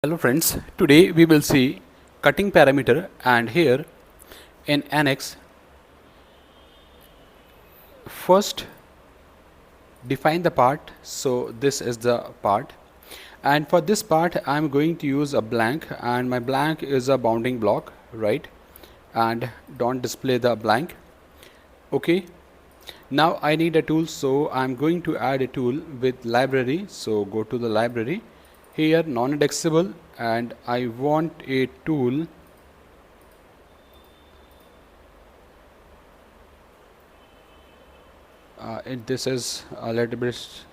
Hello friends, today we will see cutting parameter, and here in annex first define the part. So this is the part, and for this part I am going to use a blank, and my blank is a bounding block, right? And don't display the blank. Okay, now I need a tool, so I'm going to add a tool with library. So go to the library, here non-indexable, and I want a tool this is a little bit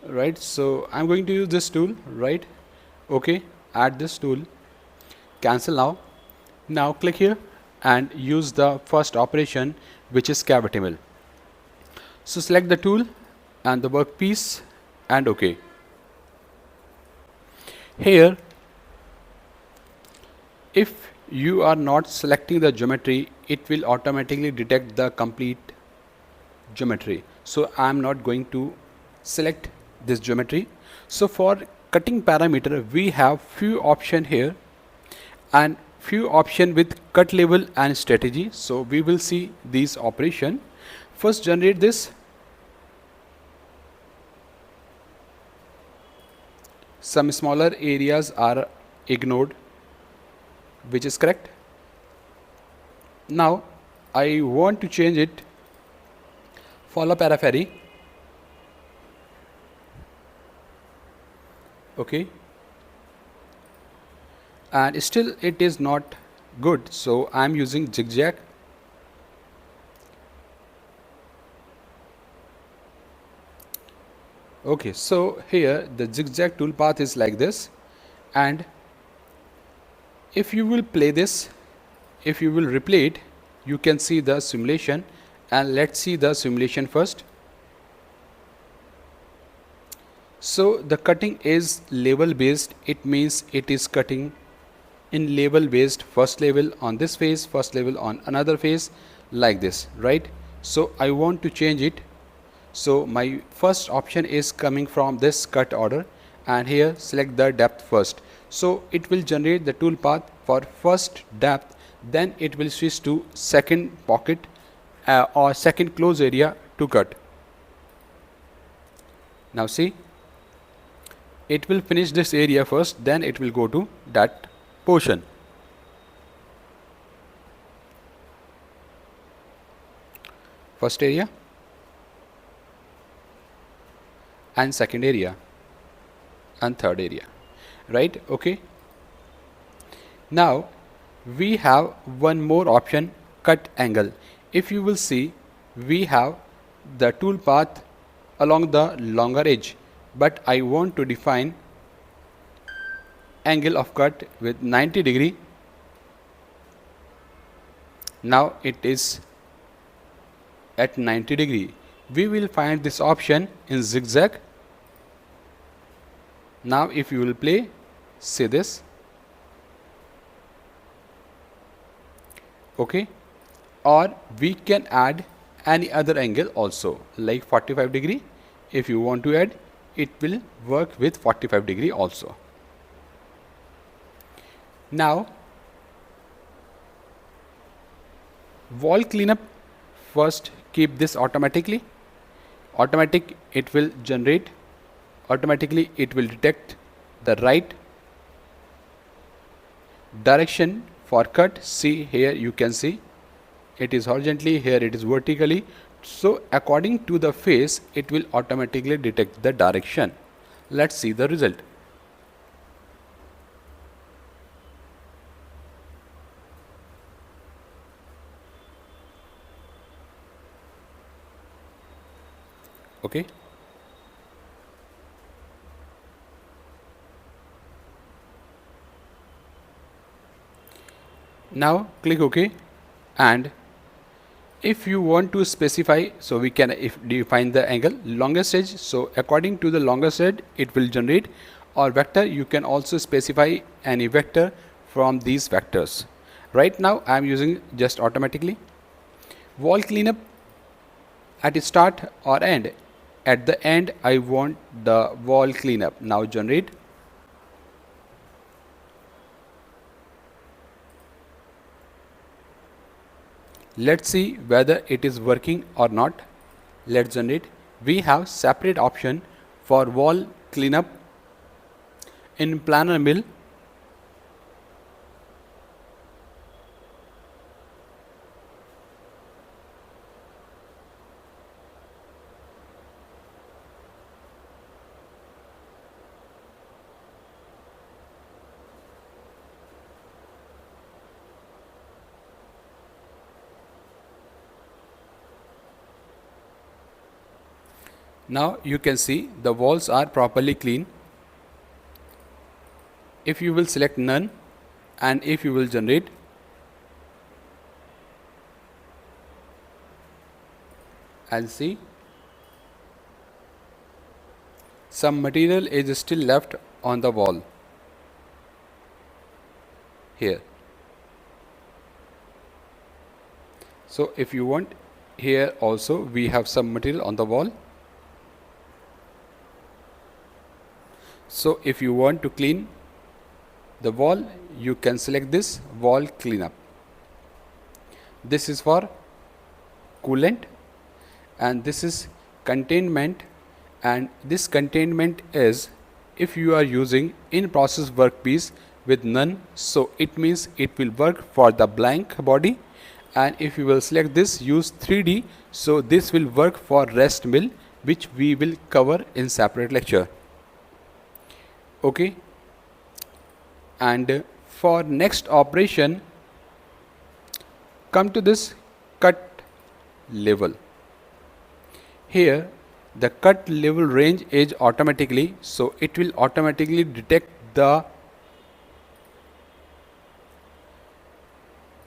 right. So I'm going to use this tool, right? Okay, add this tool, cancel now click here and use the first operation, which is cavity mill. So select the tool and the workpiece and OK. Here if you are not selecting the geometry, it will automatically detect the complete geometry. So I am not going to select this geometry. So for cutting parameter we have few option here and few option with cut level and strategy. So we will see these operation. First generate this. Some smaller areas are ignored, which is correct. Now I want to change it. Follow periphery. Okay, and still it is not good, so I am using zigzag. Okay, so here the zigzag toolpath is like this, and if you will play this, if you will replay it, you can see the simulation. And let's see the simulation first. So the cutting is level based. It means it is cutting in level based, first level on this face, first level on another face, like this, right? So I want to change it. So my first option is coming from this cut order, and here select the depth first. So it will generate the tool path for first depth, then it will switch to second pocket or second close area to cut. Now see, it will finish this area first, then it will go to that portion. First area and second area and third area, right? Okay, now we have one more option, cut angle. If you will see, we have the tool path along the longer edge, but I want to define angle of cut with 90 degree. Now it is at 90 degree. We will find this option in zigzag. Now if you will play, see this. Okay, or we can add any other angle also, like 45 degree. If you want to add, it will work with 45 degree also. Now wall cleanup, first keep this automatically. Automatic, it will generate automatically, it will detect the right direction for cut. See here, you can see it is horizontally, here it is vertically. So according to the face, it will automatically detect the direction. Let's see the result. Okay, now click OK, and if you want to specify, so we can define the angle longest edge. So according to the longest edge, it will generate, or vector, you can also specify any vector from these vectors. Right now I am using just automatically. Wall cleanup at start or end. At the end I want the wall cleanup. Now generate. Let's see whether it is working or not. Let's generate. We have separate option for wall cleanup in planer mill. Now you can see the walls are properly clean. If you will select none and if you will generate, and see some material is still left on the wall here. So if you want, here also we have some material on the wall. So if you want to clean the wall, you can select this wall cleanup. This is for coolant and this is containment, and this containment is if you are using in process workpiece with none, so it means it will work for the blank body, and if you will select this use 3D, so this will work for rest mill, which we will cover in separate lecture. Okay, and for next operation, come to this cut level. Here the cut level range is automatically, so it will automatically detect the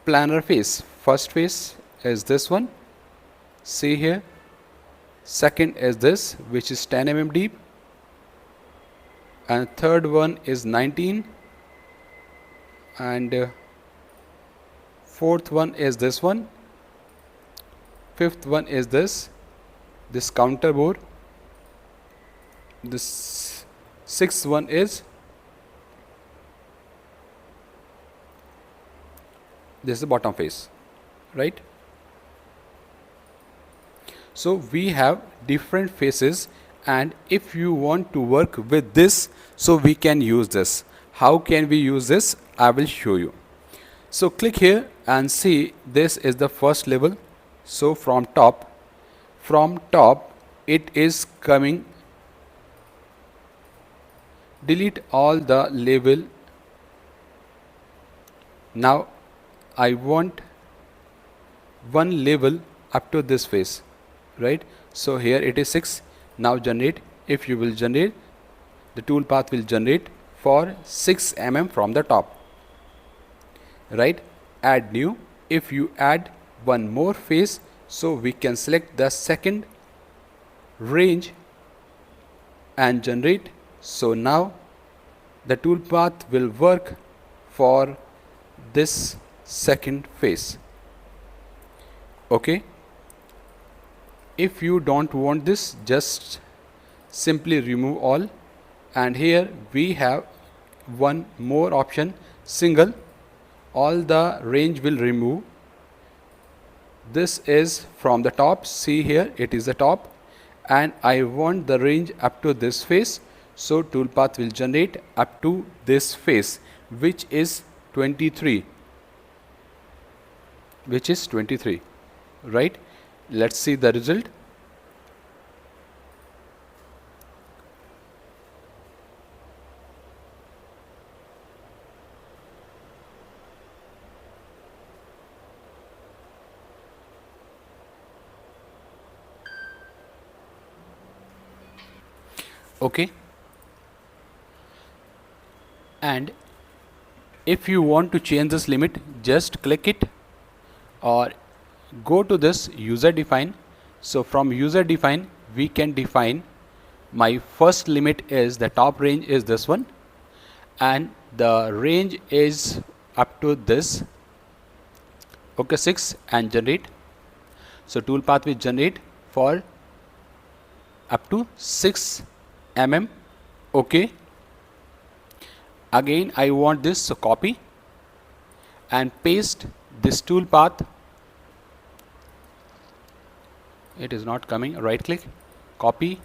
planar face. First face is this one, see here. Second is this, which is 10 mm deep, and third one is 19, and fourth one is this one, fifth one is this counter bore, this sixth one is this is the bottom face, right? So we have different faces, and if you want to work with this, so we can use this. How can we use this? I will show you. So click here and see, this is the first level. So from top it is coming. Delete all the label. Now I want one label up to this face, right? So here it is 6. Now generate. If you will generate, the tool path will generate for 6 mm from the top, right? Add new. If you add one more face, so we can select the second range and generate. So now the tool path will work for this second face. Okay, if you don't want this, just simply remove all, and here we have one more option, single. All the range will remove. This is from the top, see here it is the top, and I want the range up to this face, so toolpath will generate up to this face, which is 23, right? Let's see the result. Okay, and if you want to change this limit, just click it or go to this user define. So from user define we can define, my first limit is the top range is this one, and the range is up to this. Okay, 6, and generate. So toolpath will generate for up to 6 mm. Okay, again I want this, so copy and paste this toolpath it is not coming. Right click, copy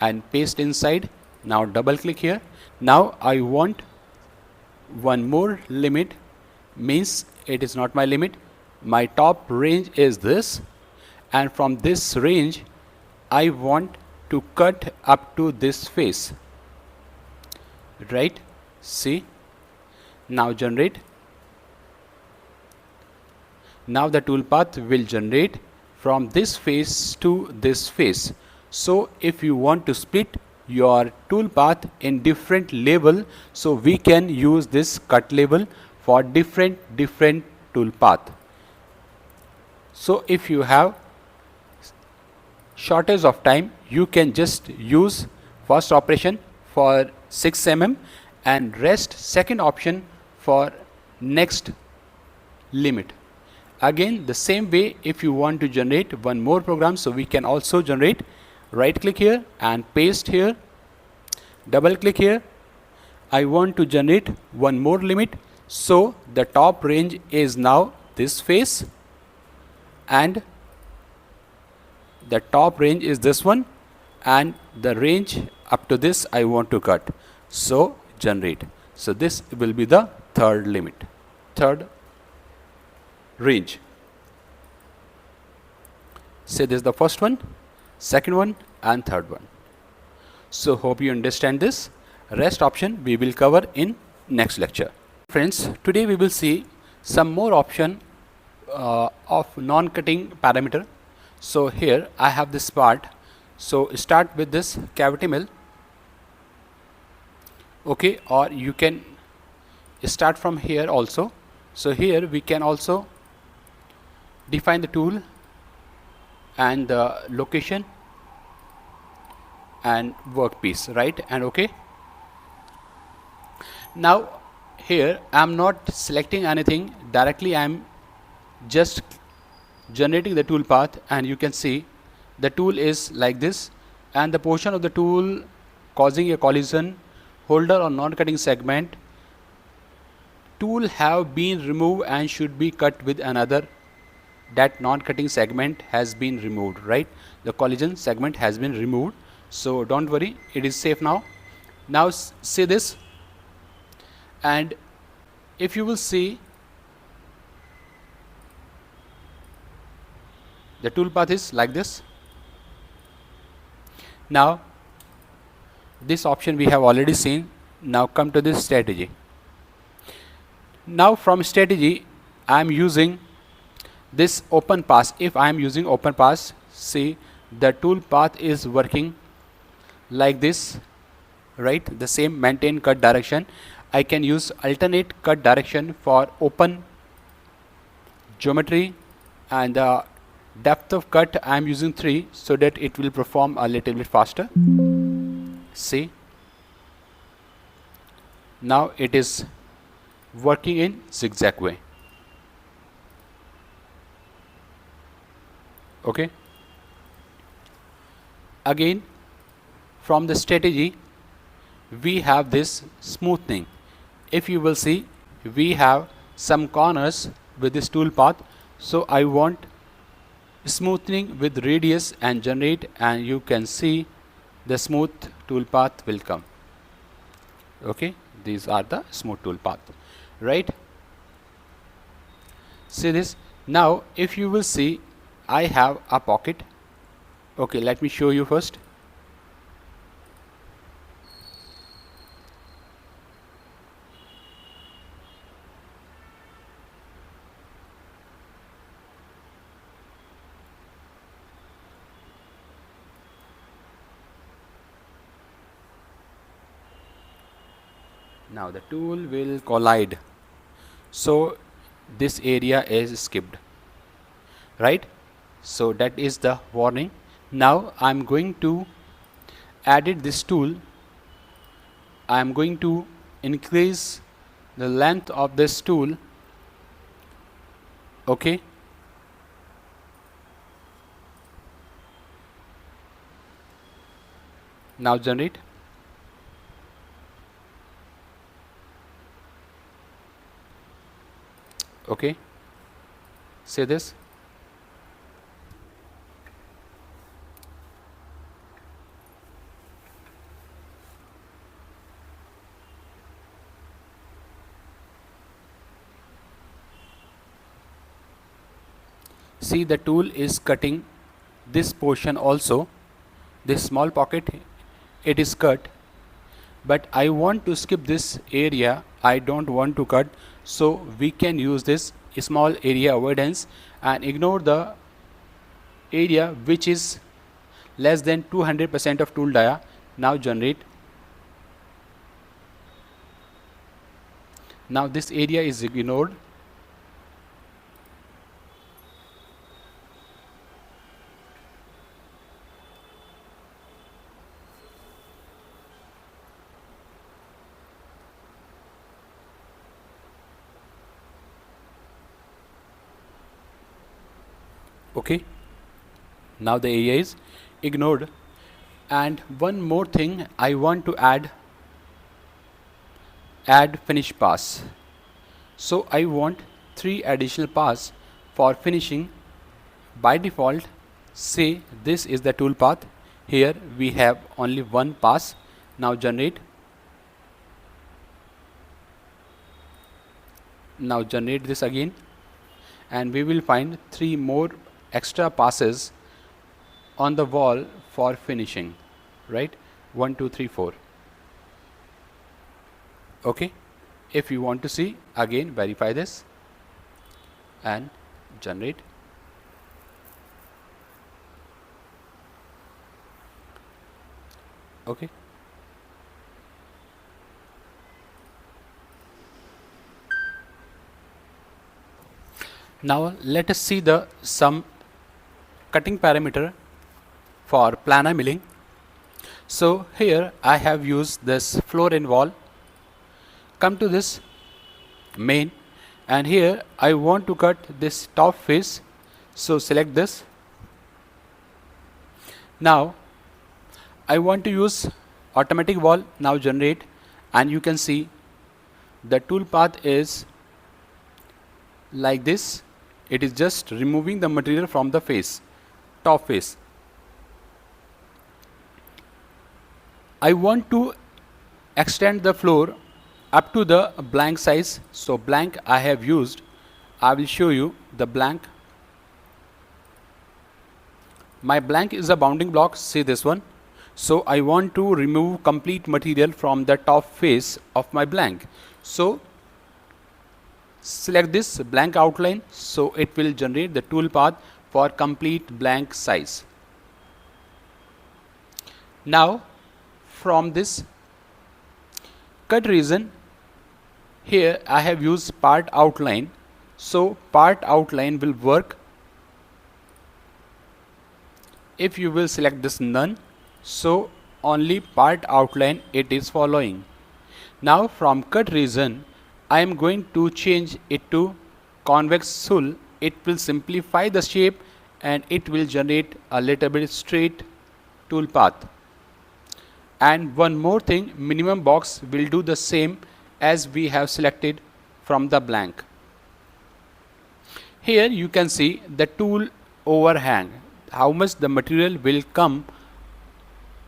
and paste inside. Now double click here. Now I want one more limit, means it is not my limit. My top range is this, and from this range I want to cut up to this face, right? See, now generate. Now the toolpath will generate from this face to this face. So if you want to split your toolpath in different level, so we can use this cut label for different toolpath. So if you have shortage of time, you can just use first operation for 6 mm and rest second option for next limit. Again the same way, if you want to generate one more program, so we can also generate. Right click here and paste here, double click here. I want to generate one more limit, so the top range is now this face and the top range is this one, and the range up to this I want to cut, so generate. So this will be the third limit, third range. Say this is the first one, second one and third one. So hope you understand this. Rest option we will cover in next lecture. Friends, today we will see some more option of non-cutting parameter. So here I have this part. So start with this cavity mill, okay, or you can start from here also. So here we can also define the tool and the location and workpiece, right, and okay. Now here I am not selecting anything directly, I am just generating the tool path, and you can see the tool is like this, and the portion of the tool causing a collision, holder or non-cutting segment, tool have been removed and should be cut with another. That non-cutting segment has been removed, right? The collision segment has been removed, so don't worry, it is safe now. Now see this, and if you will see, the tool path is like this. Now this option we have already seen. Now come to this strategy. Now from strategy I am using this open pass. If I am using open pass, see the tool path is working like this, right? The same maintain cut direction. I can use alternate cut direction for open geometry, and the depth of cut I am using 3 so that it will perform a little bit faster. See, now it is working in zigzag way, okay. Again from the strategy we have this smoothing. If you will see, we have some corners with this tool path, so I want smoothing with radius and generate, and you can see the smooth tool path will come, okay. These are the smooth tool path, right? See this. Now if you will see, I have a pocket, okay. Let me show you first. Now the tool will collide, so this area is skipped, right? So that is the warning. Now I am going to edit this tool. I am going to increase the length of this tool, okay. Now generate. Okay, say this. See, the tool is cutting this portion also, this small pocket, it is cut, but I want to skip this area, I don't want to cut, so we can use this small area avoidance and ignore the area which is less than 200% of tool dia. Now generate. Now this area is ignored. Okay, now the area is ignored. And one more thing I want to add finish pass. So I want 3 additional pass for finishing. By default, say this is the tool path, here we have only 1 pass. Now generate. Now generate this again, and we will find 3 more extra passes on the wall for finishing, right? 1 2 3 4. Okay, if you want to see again, verify this and generate. Okay, now let us see the some cutting parameter for planar milling. So here I have used this floor and wall. Come to this main, and here I want to cut this top face, so select this. Now I want to use automatic wall. Now generate, and you can see the tool path is like this. It is just removing the material from the face, top face. I want to extend the floor up to the blank size, so blank I have used. I will show you the blank. My blank is a bounding block, see this one. So I want to remove complete material from the top face of my blank. So select this blank outline, so it will generate the tool path for complete blank size. Now from this cut region, here I have used part outline, so part outline will work if you will select this none, so only part outline it is following. Now from cut region I am going to change it to convex hull. It will simplify the shape and it will generate a little bit straight tool path. And one more thing, minimum box will do the same as we have selected from the blank. Here you can see the tool overhang, how much the material will come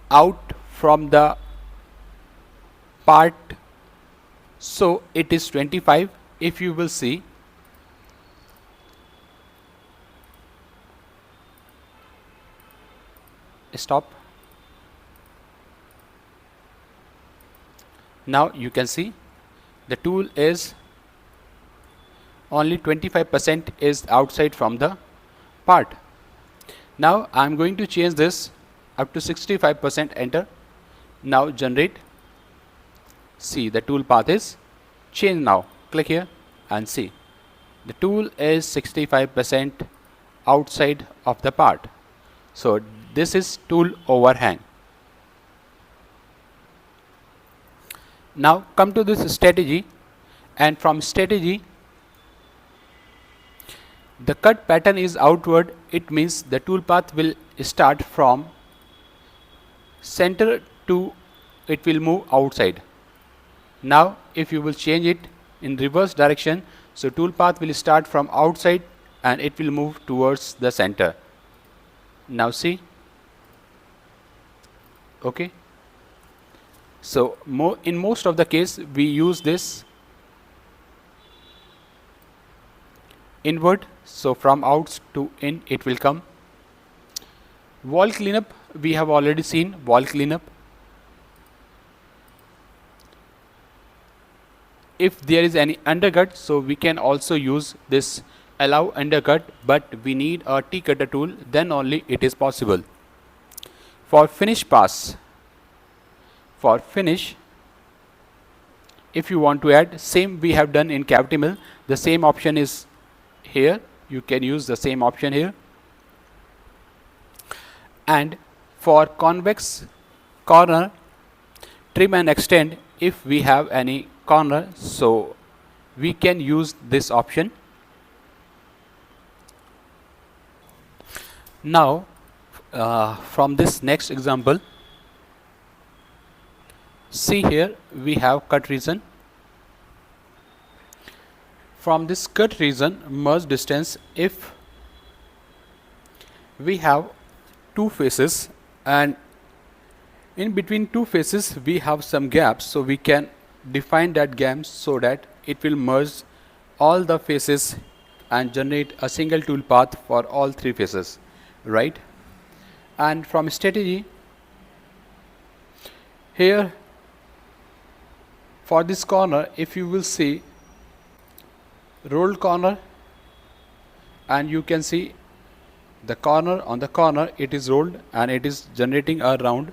out from the part. So it is 25. If you will see, stop. Now you can see the tool is only 25% is outside from the part. Now I am going to change this up to 65%, enter. Now generate. See, the tool path is changed now. Click here and see the tool is 65% outside of the part. So this is tool overhang. Now come to this strategy, and from strategy the cut pattern is outward. It means the tool path will start from center to it will move outside. Now if you will change it in reverse direction, so tool path will start from outside and it will move towards the center. Now see, okay. So in most of the case we use this inward. so from out to in it will come. Wall cleanup, we have already seen wall cleanup. If there is any undercut, so we can also use this allow undercut, but we need a T-cutter tool, then only it is possible. For finish pass, for finish, if you want to add, same we have done in cavity mill, the same option is here, you can use the same option here. And for convex corner, trim and extend, if we have any corner, so we can use this option. Now from this next example, see here we have cut region. From this cut region merge distance, if we have two faces and in between two faces we have some gaps, so we can define that gap so that it will merge all the faces and generate a single tool path for all three faces, right? And from strategy, here for this corner, if you will see rolled corner, and you can see the corner on the corner it is rolled and it is generating a round.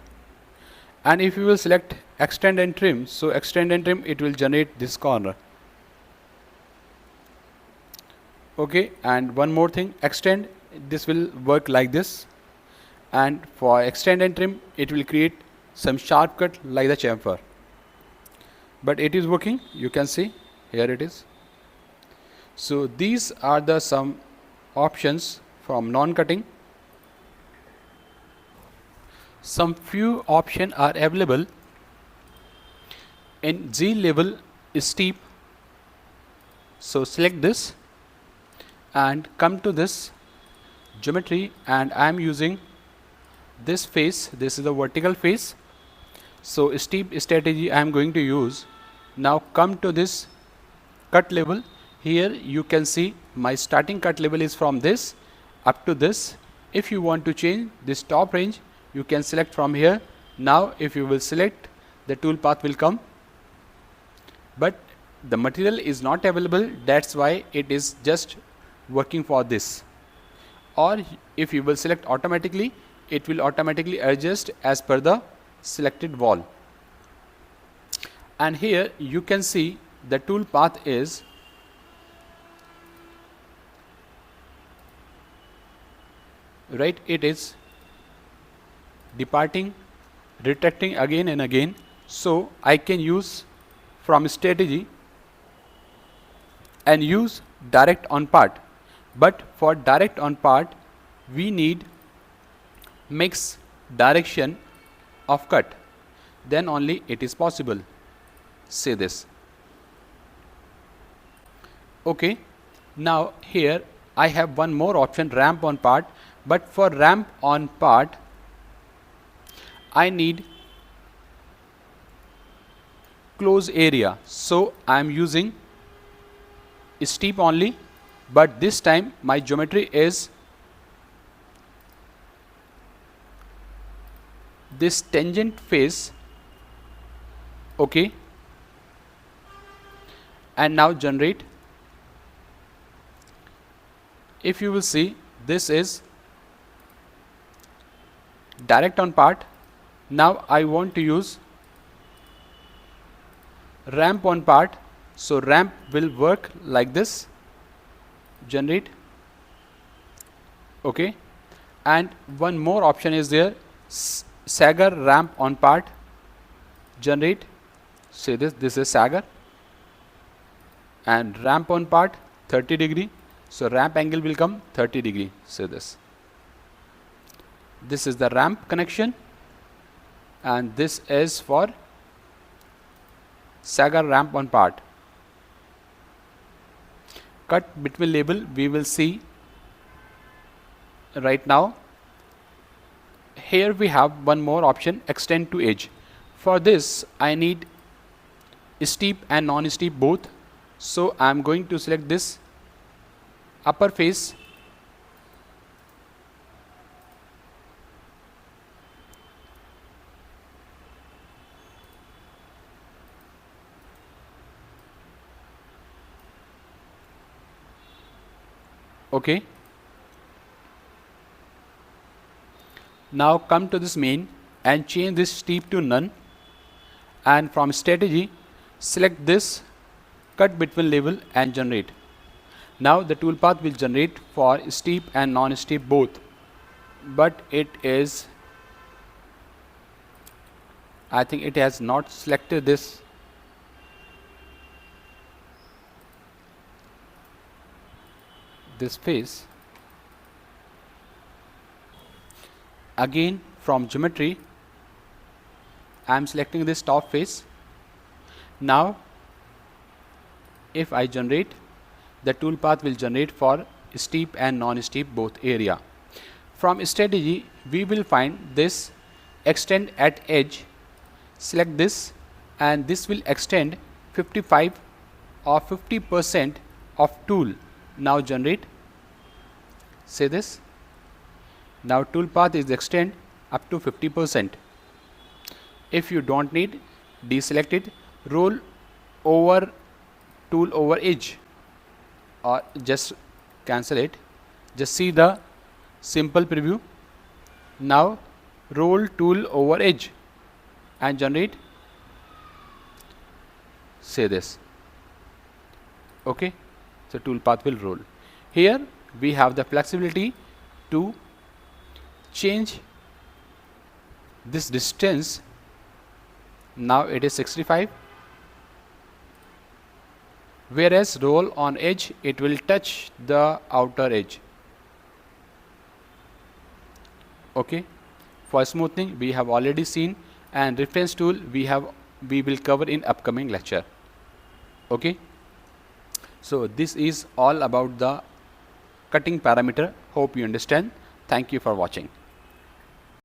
And if you will select extend and trim, so extend and trim, it will generate this corner. Okay, and one more thing, extend, this will work like this, and for extend and trim it will create some sharp cut like the chamfer, but it is working, you can see here it is. So these are the some options from non-cutting. Some few options are available in Z level steep, so select this and come to this geometry, and I am using this face, this is the vertical face, so steep strategy I am going to use. Now come to this cut level, here you can see my starting cut level is from this up to this. If you want to change this top range, you can select from here. Now if you will select, the tool path will come, but the material is not available, that's why it is just working for this. Or if you will select automatically, it will automatically adjust as per the selected wall. And here you can see the tool path is right, it is departing, retracting again and again. So I can use from strategy and use direct on part, but for direct on part we need mix direction of cut, then only it is possible. Say this. Okay, now here I have one more option, ramp on part, but for ramp on part I need close area, so I am using steep only, but this time my geometry is this tangent face. Okay, and now generate. If you will see, this is direct on part. Now I want to use ramp on part, so ramp will work like this, generate. Okay, and one more option is there, sagger ramp on part, generate. Say this is sagger, and ramp on part 30 degree, so ramp angle will come 30 degree. Say this is the ramp connection, and this is for sagger ramp on part. Cut between label we will see right now. Here we have one more option, extend to edge. For this I need steep and non-steep both, so I am going to select this upper face, okay. Now come to this main and change this steep to none, and from strategy select this cut between level and generate. Now the toolpath will generate for steep and non-steep both, but it is, I think it has not selected this face. Again from geometry I am selecting this top face. Now if I generate, the toolpath will generate for steep and non-steep both area. From strategy we will find this extend at edge, select this, and this will extend 55 or 50% of tool. Now generate, say this. Now toolpath is extend up to 50%. If you don't need, deselect it, roll over tool over edge, or just cancel it. Just see the simple preview. Now roll tool over edge and generate, say this, okay. So toolpath will roll. Here we have the flexibility to change this distance. Now it is 65, whereas roll on edge it will touch the outer edge, okay. For smoothing we have already seen, and reference tool we will cover in upcoming lecture, okay. So this is all about the cutting parameter. Hope you understand. Thank you for watching.